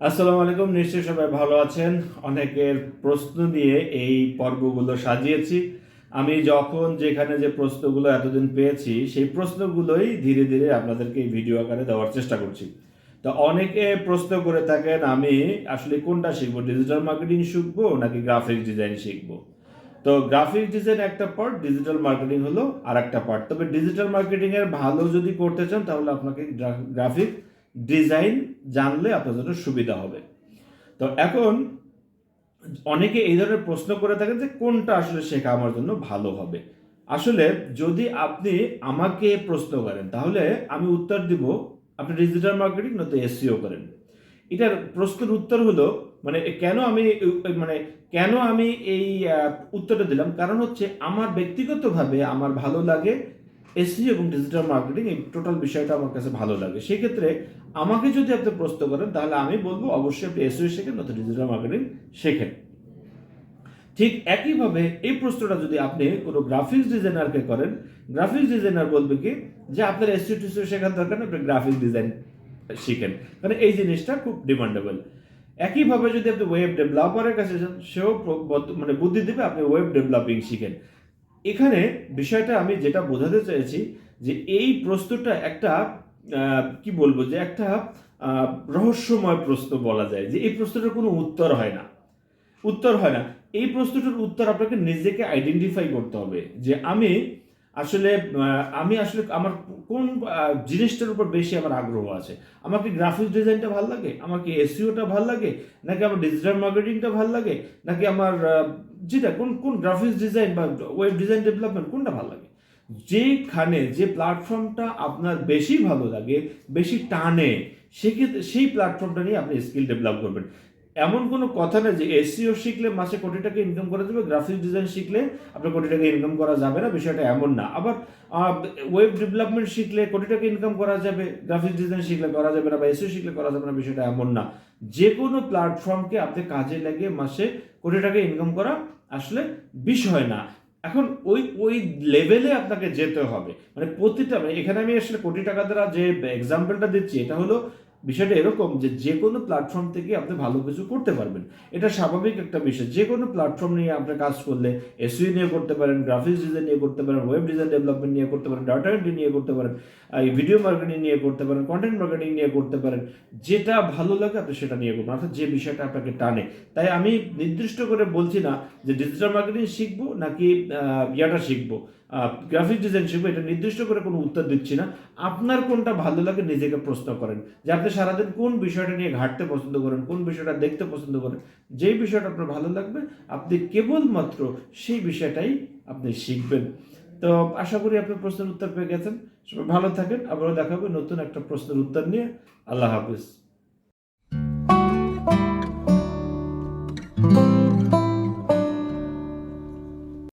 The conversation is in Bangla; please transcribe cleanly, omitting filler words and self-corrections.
আসসালামু আলাইকুম। নিশ্চয়ই সবাই ভালো আছেন। অনেকের প্রশ্ন দিয়ে এই পর্বগুলো সাজিয়েছি। আমি যখন যেখানে যে প্রশ্নগুলো এতদিন পেয়েছি সেই প্রশ্নগুলোই ধীরে ধীরে আপনাদেরকে এই ভিডিও আকারে দেওয়ার চেষ্টা করছি। তো অনেকে প্রশ্ন করে থাকেন আমি আসলে কোনটা শিখবো, ডিজিটাল মার্কেটিং শিখবো নাকি গ্রাফিক ডিজাইন শিখবো। তো গ্রাফিক ডিজাইন একটা পার্ট, ডিজিটাল মার্কেটিং হলো আর একটা পার্ট। তবে ডিজিটাল মার্কেটিং এর ভালো যদি করতে চান তাহলে আপনাকে গ্রাফিক ডিজাইন জানলে আপনার জন্য সুবিধা হবে। তো এখন অনেকে এই ধরনের প্রশ্ন করে থাকেন যে কোনটা আসলে শেখা আমার জন্য ভালো হবে। আসলে যদি আপনি আমাকে প্রশ্ন করেন তাহলে আমি উত্তর দিব আপনি ডিজিটাল মার্কেটিং নয়তো এসইও করেন। এটার প্রশ্নের উত্তর হলো মানে মানে কেন আমি এই উত্তরটা দিলাম, কারণ হচ্ছে আমার ব্যক্তিগতভাবে আমার ভালো লাগে এসইও এবং ডিজিটাল মার্কেটিং, এই টোটাল বিষয়টা আমার কাছে ভালো লাগে। সেক্ষেত্রে আমাকে যদি আপনি প্রশ্ন করেন তাহলে আমি বলবো অবশ্যই আপনি এসইও শেখেন নয়তো ডিজিটাল মার্কেটিং শেখেন। ঠিক একইভাবে এই প্রশ্নটা যদি আপনি কোনো গ্রাফিক্স ডিজাইনারকে করেন, গ্রাফিক্স ডিজাইনার বলবে কি যে আপনার এসইও টিসইও শেখার দরকার নেই, আপনি গ্রাফিক্স ডিজাইন শিখেন, মানে এই জিনিসটা খুব ডিমান্ডেবল। একইভাবে যদি আপনি ওয়েব ডেভেলপারের কাছে যান, সেও মানে বুদ্ধি দেবে আপনি ওয়েব ডেভেলপিং শিখেন। এখানে বিষয়টা আমি যেটা বোঝাতে চাইছি যে এই প্রশ্নটা একটা কি বলবো যে একটা রহস্যময় প্রশ্ন বলা যায়, যে এই প্রশ্নটার কোনো উত্তর হয় না। এই প্রশ্নটার উত্তর আপনাকে নিজেকে আইডেন্টিফাই করতে হবে যে আমি আসলে আমার কোন জিনিসটার উপর বেশি আমার আগ্রহ আছে। আমার কি গ্রাফিক্স ডিজাইনটা ভালো লাগে, আমার কি এসইওটা ভালো লাগে, নাকি আমার ডিজিটাল মার্কেটিংটা ভালো লাগে, নাকি আমার যেটা কোন কোন গ্রাফিক্স ডিজাইন বা ওয়েব ডিজাইন ডেভেলপমেন্ট কোনটা ভালো লাগে। যেখানে যে প্ল্যাটফর্মটা আপনার বেশি ভালো লাগে, বেশি টানে, সেক্ষেত্রে সেই প্ল্যাটফর্মটা নিয়ে আপনি স্কিল ডেভেলপ করবেন। এমন কোনো কথা না যে এসইও শিখলে মাসে কোটি টাকা ইনকাম করা যাবে, গ্রাফিক্স ডিজাইন শিখলে আপনার কোটি টাকা ইনকাম করা যাবে না, বিষয়টা এমন না। আবার ওয়েব ডেভেলপমেন্ট শিখলে কোটি টাকা ইনকাম করা যাবে, গ্রাফিক্স ডিজাইন শিখলে করা যাবে না, বা এসইও শিখলে করা যাবে না, বিষয়টা এমন না। যে কোনো প্ল্যাটফর্মকে আপনি কাজে লাগিয়ে মাসে কোটি টাকা ইনকাম করা আসলে বিষয় না। এখন ওই ওই লেভেলে আপনাকে যেতে হবে, মানে প্রতিটা, মানে এখানে আমি আসলে কোটি টাকা দ্বারা যে এক্সাম্পলটা দিচ্ছি এটা হলো বিষয়টা এরকম যে যে কোনো প্ল্যাটফর্ম থেকে আপনি ভালো কিছু করতে পারবেন, এটা স্বাভাবিক একটা বিষয়। যে কোনো প্ল্যাটফর্ম নিয়ে আপনি কাজ করলে এসইও নিয়ে করতে পারেন, গ্রাফিক্স ডিজাইন নিয়ে করতে পারেন, ওয়েব ডিজাইন ডেভেলপমেন্ট নিয়ে করতে পারেন, ডাটা এন্ট্রি নিয়ে করতে পারেন, ভিডিও মার্কেটিং নিয়ে করতে পারেন, কন্টেন্ট মার্কেটিং নিয়ে করতে পারেন। যেটা ভালো লাগে আপনি সেটা নিয়ে করবেন, অর্থাৎ যে বিষয়টা আপনাকে টানে। তাই আমি নির্দিষ্ট করে বলছি না যে ডিজিটাল মার্কেটিং শিখবো নাকি ইয়াটা শিখবো, গ্রাফিক ডিজাইন শিখবো, এটা নির্দিষ্ট করে কোনো উত্তর দিচ্ছি না। আপনার কোনটা ভালো লাগে নিজেকে প্রশ্ন করেন যে আপনি সারাদিন কোন বিষয়টা নিয়ে ঘাঁটতে পছন্দ করেন, কোন বিষয়টা দেখতে পছন্দ করেন। যেই বিষয়টা আপনার ভালো লাগবে আপনি কেবলমাত্র সেই বিষয়টাই আপনি শিখবেন। তো আশা করি আপনি প্রশ্নের উত্তর পেয়ে গেছেন। সবাই ভালো থাকেন, আবারও দেখা হবে নতুন একটা প্রশ্নের উত্তর নিয়ে। আল্লাহ হাফিজ।